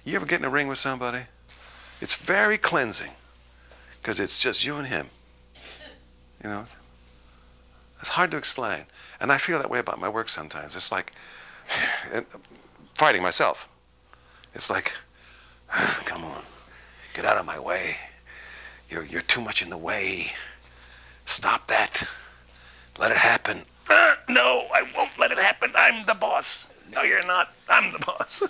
You ever get in a ring with somebody? It's very cleansing, because it's just you and him. You know? It's hard to explain. And I feel that way about my work sometimes. It's like fighting myself. It's like, come on, get out of my way. You're too much in the way. Stop that. Let it happen. No, I won't let it happen. I'm the boss. No, you're not. I'm the boss.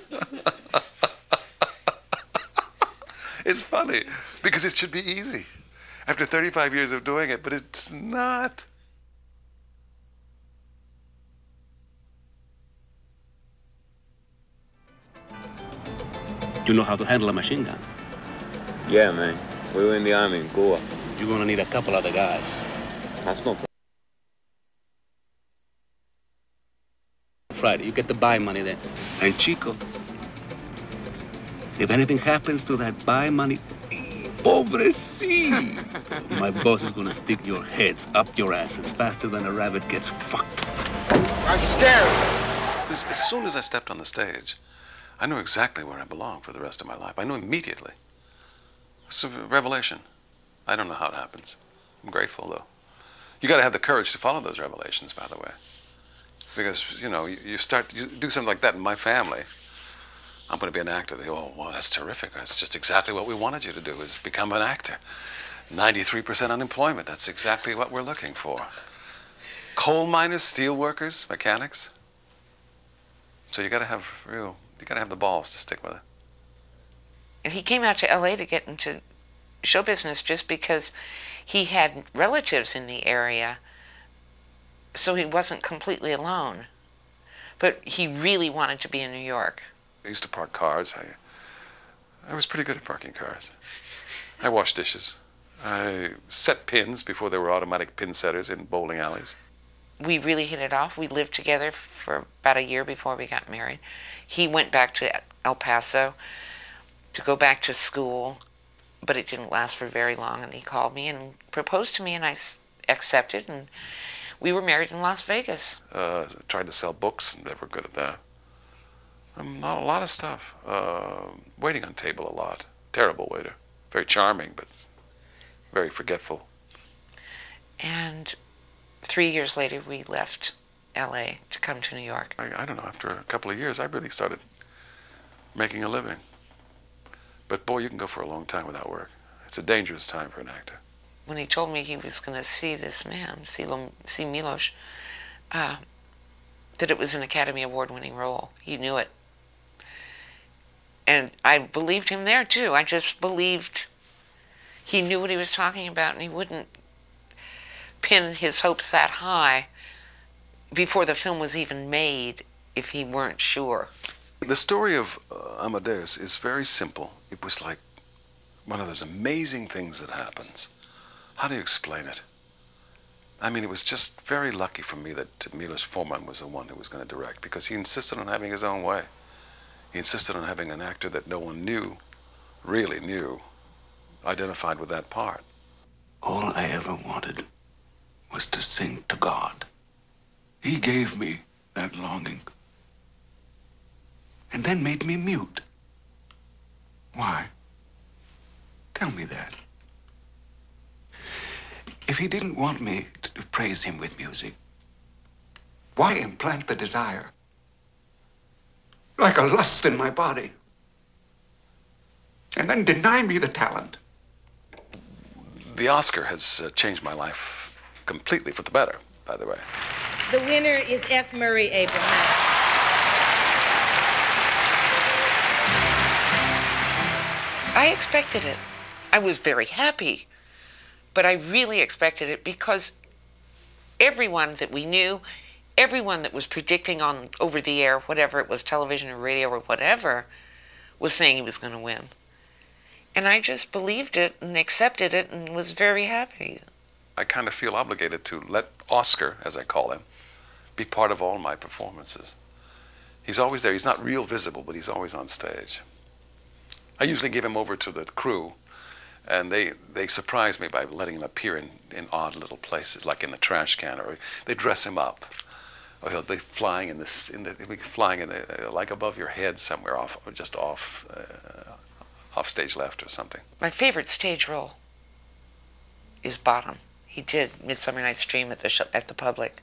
It's funny, because it should be easy after 35 years of doing it, but it's not. You know how to handle a machine gun? Yeah, man. We were in the army in Goa. You're gonna need a couple other guys. That's no problem. Friday, you get the buy money then. And Chico, if anything happens to that buy money, pobrecito, my boss is gonna stick your heads up your asses faster than a rabbit gets fucked. I'm scared. As soon as I stepped on the stage, I knew exactly where I belonged for the rest of my life. I knew immediately. It's a revelation. I don't know how it happens. I'm grateful, though. You got to have the courage to follow those revelations, by the way. Because, you know, you do something like that in my family. I'm going to be an actor. They go, oh, well, that's terrific. That's just exactly what we wanted you to do, is become an actor. 93% unemployment. That's exactly what we're looking for. Coal miners, steel workers, mechanics. So you got to have the balls to stick with it. And he came out to LA to get into show business just because he had relatives in the area, so he wasn't completely alone. But he really wanted to be in New York. I used to park cars. I was pretty good at parking cars. I washed dishes. I set pins before there were automatic pin setters in bowling alleys. We really hit it off. We lived together for about a year before we got married. He went back to El Paso to go back to school, but it didn't last for very long, and he called me and proposed to me, and I accepted, and we were married in Las Vegas. Tried to sell books, never good at that. Not a lot of stuff. Waiting on table a lot. Terrible waiter. Very charming, but very forgetful. And 3 years later, we left LA to come to New York. I don't know, after a couple of years, I really started making a living. But boy, you can go for a long time without work. It's a dangerous time for an actor. When he told me he was going to see this man, see Milos, that it was an Academy Award-winning role. He knew it. And I believed him there, too. I just believed he knew what he was talking about, and he wouldn't pin his hopes that high before the film was even made if he weren't sure. The story of Amadeus is very simple. It was like one of those amazing things that happens. How do you explain it? I mean, it was just very lucky for me that Milos Forman was the one who was going to direct, because he insisted on having his own way. He insisted on having an actor that no one knew, really knew, identified with that part. All I ever wanted was to sing to God. He gave me that longing, and then made me mute. Why? Tell me that. If he didn't want me to praise him with music, why implant the desire? Like a lust in my body. And then deny me the talent. The Oscar has changed my life completely for the better, by the way. The winner is F. Murray Abraham. I expected it. I was very happy, but I really expected it because everyone that we knew, everyone that was predicting on over the air, whatever it was, television or radio or whatever, was saying he was going to win. And I just believed it and accepted it and was very happy. I kind of feel obligated to let Oscar, as I call him, be part of all my performances. He's always there. He's not real visible, but he's always on stage. I usually give him over to the crew, and they surprise me by letting him appear in odd little places, like in the trash can, or they dress him up. or he'll be flying he'll be flying in the, like above your head somewhere off, or just off stage left or something. My favorite stage role is Bottom. He did Midsummer Night's Dream at the Public,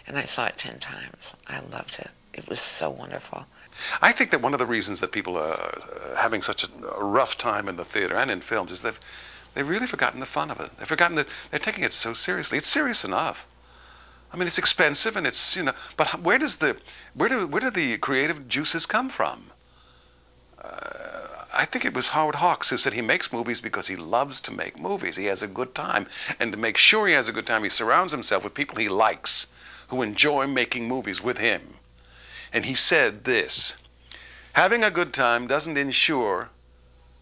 and I saw it 10 times. I loved it. It was so wonderful. I think that one of the reasons that people are having such a rough time in the theater and in films is that they've really forgotten the fun of it. They've forgotten that they're taking it so seriously. It's serious enough. I mean, it's expensive and it's, you know, but where do the creative juices come from? I think it was Howard Hawks who said he makes movies because he loves to make movies. He has a good time, and to make sure he has a good time, he surrounds himself with people he likes, who enjoy making movies with him. And he said this: having a good time doesn't ensure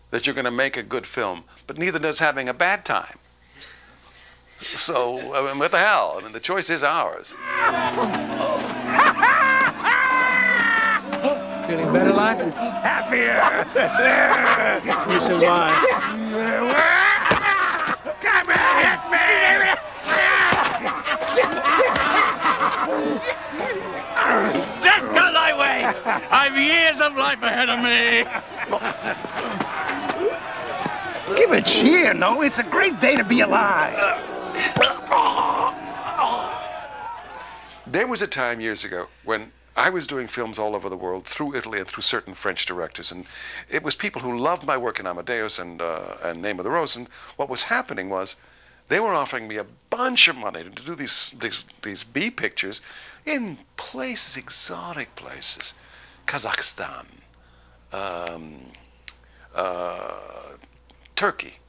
that you're going to make a good film, but neither does having a bad time. So, I mean, what the hell? I mean, the choice is ours. Feeling better, Locke? Happier! You survived. Come and hit me! Just cut my ways! I've years of life ahead of me! Give a cheer, no? It's a great day to be alive. There was a time years ago when I was doing films all over the world, through Italy and through certain French directors, and it was people who loved my work in Amadeus and Name of the Rose, and what was happening was they were offering me a bunch of money to do these B pictures in places, exotic places, Kazakhstan, Turkey.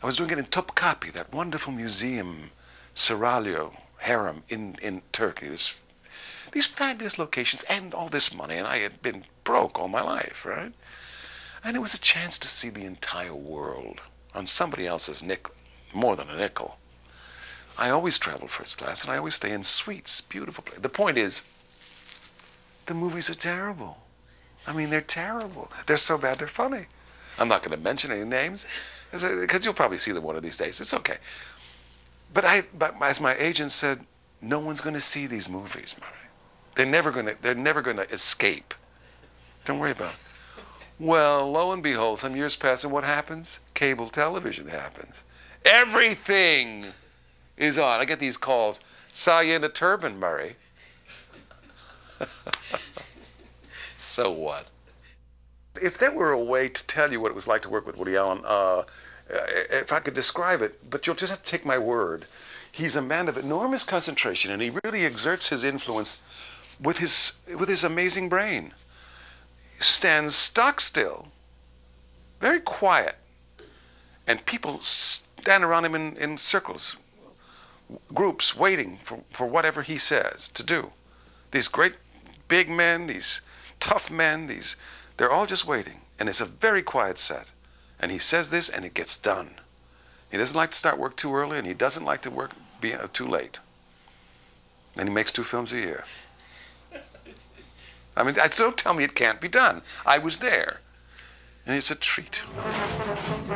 I was doing it in Topkapi, that wonderful museum, Seraglio harem in Turkey. These fabulous locations and all this money, and I had been broke all my life, right? And it was a chance to see the entire world on somebody else's nickel, more than a nickel. I always travel first class, and I always stay in suites, beautiful places. The point is, the movies are terrible. I mean, they're terrible. They're so bad, they're funny. I'm not going to mention any names, because you'll probably see them one of these days. It's okay. But as my agent said, no one's going to see these movies, Murray. They're never going to escape. Don't worry about it. Well, lo and behold, some years pass, and what happens? Cable television happens. Everything is on. I get these calls. Saw you in a turban, Murray. So what? If there were a way to tell you what it was like to work with Woody Allen, if I could describe it, but you'll just have to take my word. He's a man of enormous concentration, and he really exerts his influence with his amazing brain. He stands stock still, very quiet, and people stand around him in circles, groups waiting for whatever he says to do. These great big men, these tough men, they're all just waiting, and it's a very quiet set. And he says this, and it gets done. He doesn't like to start work too early, and he doesn't like to be too late. And he makes 2 films a year. I mean, don't tell me it can't be done. I was there, and it's a treat.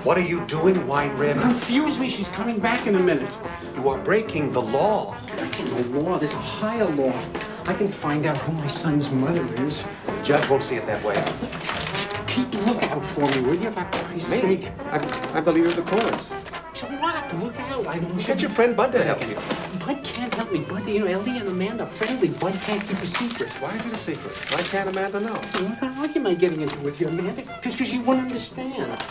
What are you doing, Wine Rib? Confuse me. She's coming back in a minute. You are breaking the law. That's no law. There's a higher law. I can find out who my son's mother is. The judge won't see it that way. Keep lookout for me, will you? For Christ's sake. I believe you're the cause. So what? Look out. I don't Get your friend Bud to help you. Bud can't help me. Bud, you know, Ellie and Amanda are friendly. Bud can't keep a secret. Why is it a secret? Why can't Amanda know? What kind of argument am I getting into with you, Amanda? Because you wouldn't understand.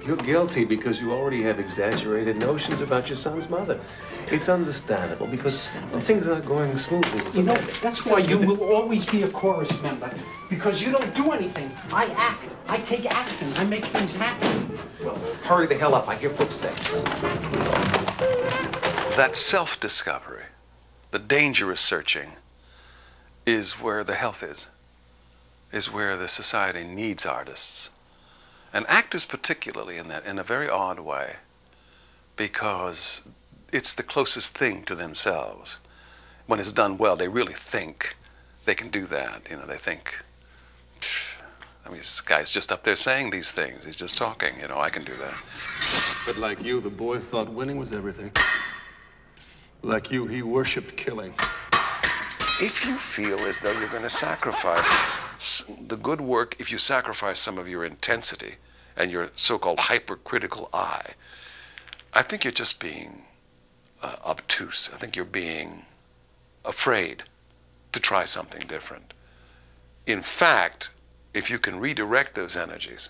You're guilty because you already have exaggerated notions about your son's mother. It's understandable because things are not going smoothly. You know, that's why you will always be a chorus member. Because you don't do anything. I act. I take action. I make things happen. Well, hurry the hell up. I hear footsteps. That self-discovery, the dangerous searching, is where the health is where the society needs artists. And actors particularly in a very odd way, because it's the closest thing to themselves. When it's done well, they really think they can do that. You know, they think, I mean, this guy's just up there saying these things. He's just talking, you know, I can do that. But like you, the boy thought winning was everything. Like you, he worshipped killing. if you feel as though you're going to sacrifice the good work, if you sacrifice some of your intensity and your so-called hypercritical eye, I think you're just being obtuse. I think you're being afraid to try something different. In fact, if you can redirect those energies,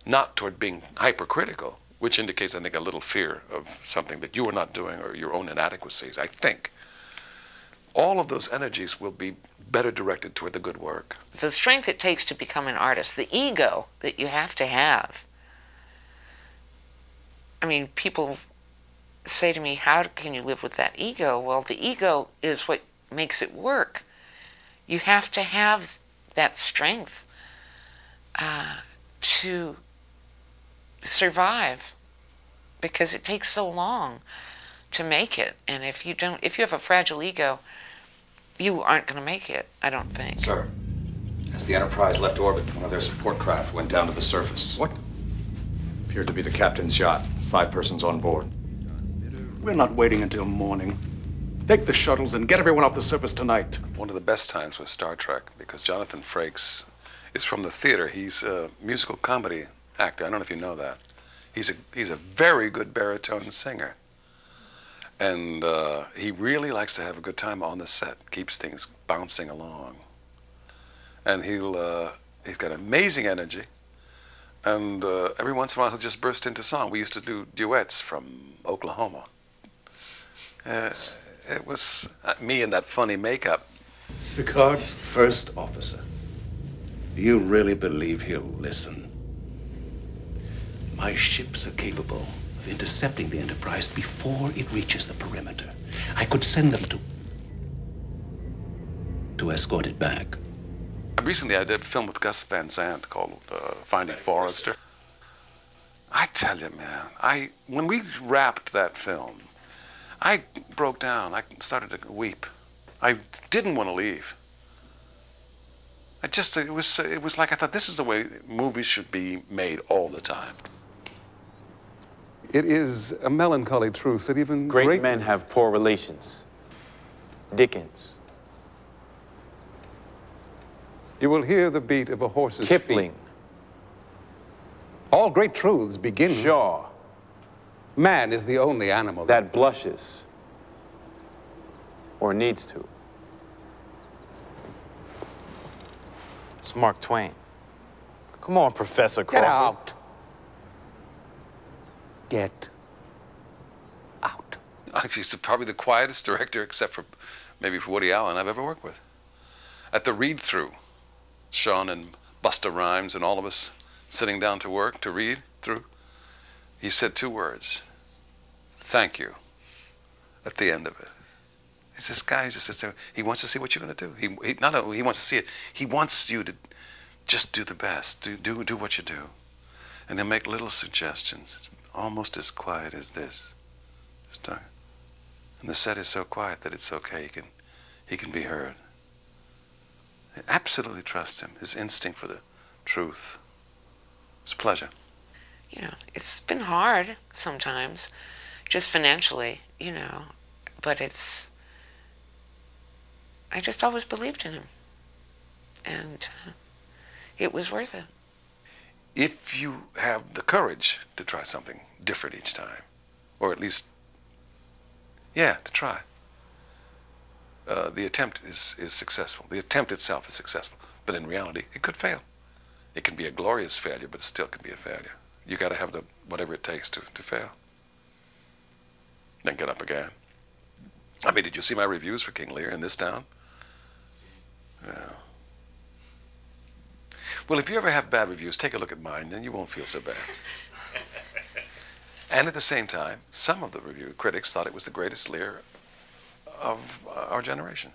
not toward being hypercritical, which indicates, I think, a little fear of something that you are not doing or your own inadequacies, I think, all of those energies will be better directed toward the good work. The strength it takes to become an artist, the ego that you have to have. I mean, people say to me, how can you live with that ego? Well, the ego is what makes it work. You have to have that strength to survive, because it takes so long to make it. And if you have a fragile ego, you aren't going to make it, I don't think. Sir, as the Enterprise left orbit, one of their support craft went down to the surface. What? Appeared to be the captain's yacht. 5 persons on board. We're not waiting until morning. Take the shuttles and get everyone off the surface tonight. One of the best times was Star Trek, because Jonathan Frakes is from the theater. He's a musical comedy actor. I don't know if you know that. He's a very good baritone singer. And he really likes to have a good time on the set, keeps things bouncing along. And he's got amazing energy. And every once in a while he'll just burst into song. We used to do duets from Oklahoma. It was me in that funny makeup. Picard's first officer. Do you really believe he'll listen? My ships are capable of intercepting the Enterprise before it reaches the perimeter. I could send them to escort it back. Recently I did a film with Gus Van Sant called Finding Forrester. I tell you, man, when we wrapped that film, I broke down. I started to weep. I didn't want to leave. It was like I thought, this is the way movies should be made all the time. It is a melancholy truth that even Great men have poor relations. Dickens. You will hear the beat of a horse's Kipling. feet. All great truths begin. Shaw. Man is the only animal That blushes. Or needs to. It's Mark Twain. Come on, Professor Crawford. Get out. Get out. He's probably the quietest director, except for maybe for Woody Allen, I've ever worked with. At the read-through, Sean and Busta Rhymes and all of us sitting down to work to read through, he said 2 words: thank you, at the end of it. He's this guy who just sits there. He wants to see what you're going to do. He not only he wants to see it, he wants you to just do the best. Do what you do. And he'll make little suggestions. It's almost as quiet as this. Just talk. And the set is so quiet that it's okay. He can be heard. I absolutely trust him. His instinct for the truth. It's a pleasure. You know, it's been hard sometimes, just financially, you know, but I just always believed in him, and it was worth it. If you have the courage to try something different each time, or at least, yeah, to try, the attempt is successful. The attempt itself is successful, but in reality, it could fail. It can be a glorious failure, but it still can be a failure. You got to have whatever it takes to fail. Then get up again. I mean, did you see my reviews for King Lear in this town? Yeah. Well, if you ever have bad reviews, take a look at mine, then you won't feel so bad. And at the same time, some of the review critics thought it was the greatest Lear of our generation.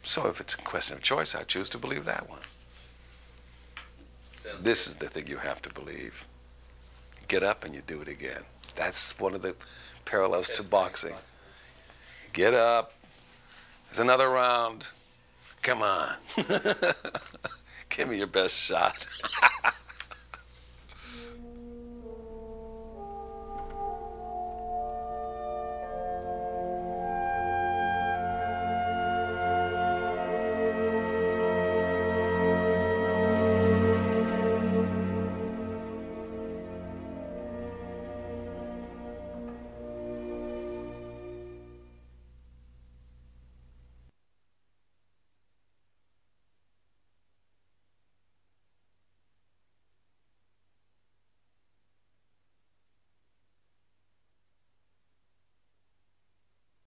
So if it's a question of choice, I choose to believe that one. This is the thing you have to believe. Get up and you do it again. That's one of the parallels to boxing. Get up. There's another round. Come on. Give me your best shot.